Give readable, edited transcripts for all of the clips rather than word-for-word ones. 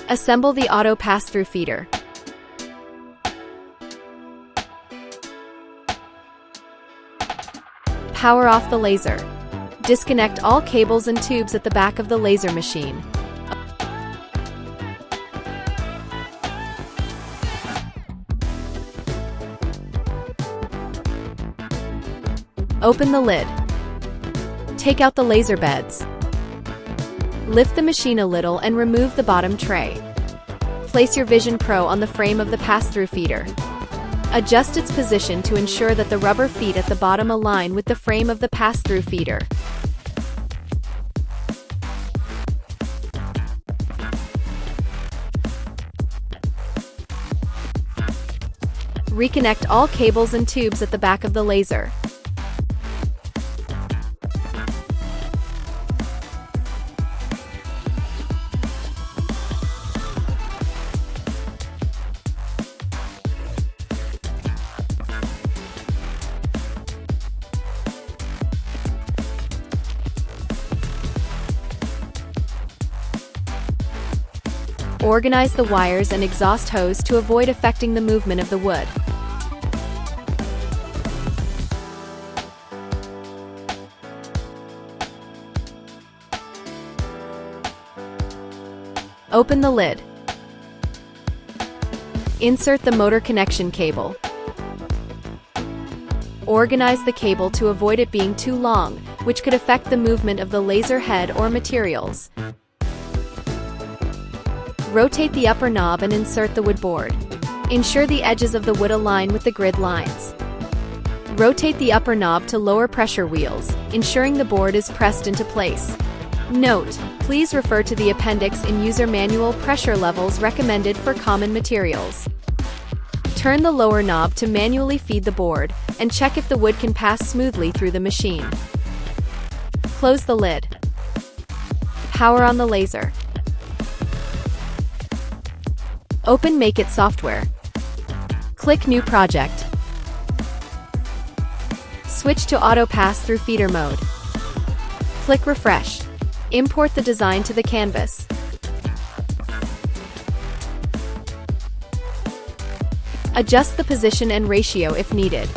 Assemble the auto pass-through feeder. Power off the laser. Disconnect all cables and tubes at the back of the laser machine. Open the lid. Take out the laser beds. Lift the machine a little and remove the bottom tray. Place your Vision Pro on the frame of the pass-through feeder. Adjust its position to ensure that the rubber feet at the bottom align with the frame of the pass-through feeder. Reconnect all cables and tubes at the back of the laser. Organize the wires and exhaust hose to avoid affecting the movement of the wood. Open the lid. Insert the motor connection cable. Organize the cable to avoid it being too long, which could affect the movement of the laser head or materials. Rotate the upper knob and insert the wood board. Ensure the edges of the wood align with the grid lines. Rotate the upper knob to lower pressure wheels, ensuring the board is pressed into place. Note: please refer to the appendix in user manual pressure levels recommended for common materials. Turn the lower knob to manually feed the board, and check if the wood can pass smoothly through the machine. Close the lid. Power on the laser. Open MakeIt software. Click New Project. Switch to Auto Pass-Through Feeder mode. Click Refresh. Import the design to the canvas. Adjust the position and ratio if needed.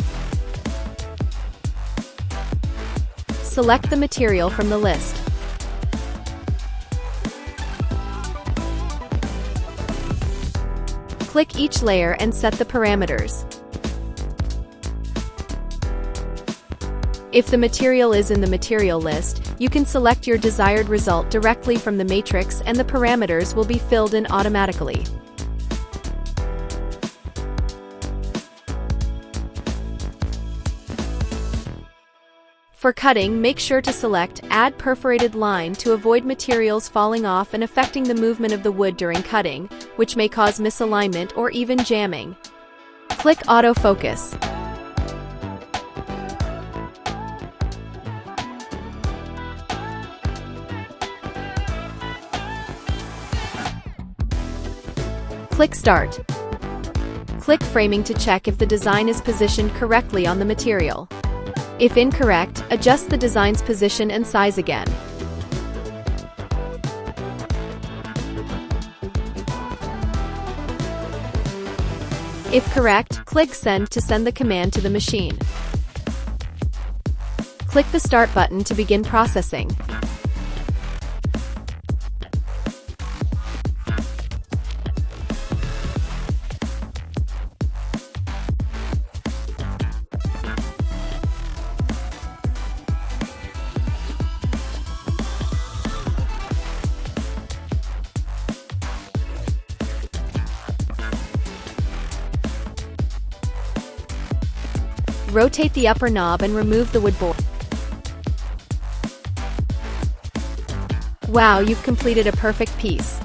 Select the material from the list. Click each layer and set the parameters. If the material is in the material list, you can select your desired result directly from the matrix and the parameters will be filled in automatically. For cutting, make sure to select Add Perforated Line to avoid materials falling off and affecting the movement of the wood during cutting, which may cause misalignment or even jamming. Click Autofocus. Click Start. Click Framing to check if the design is positioned correctly on the material. If incorrect, adjust the design's position and size again. If correct, click Send to send the command to the machine. Click the Start button to begin processing. Rotate the upper knob and remove the wood board. Wow, you've completed a perfect piece.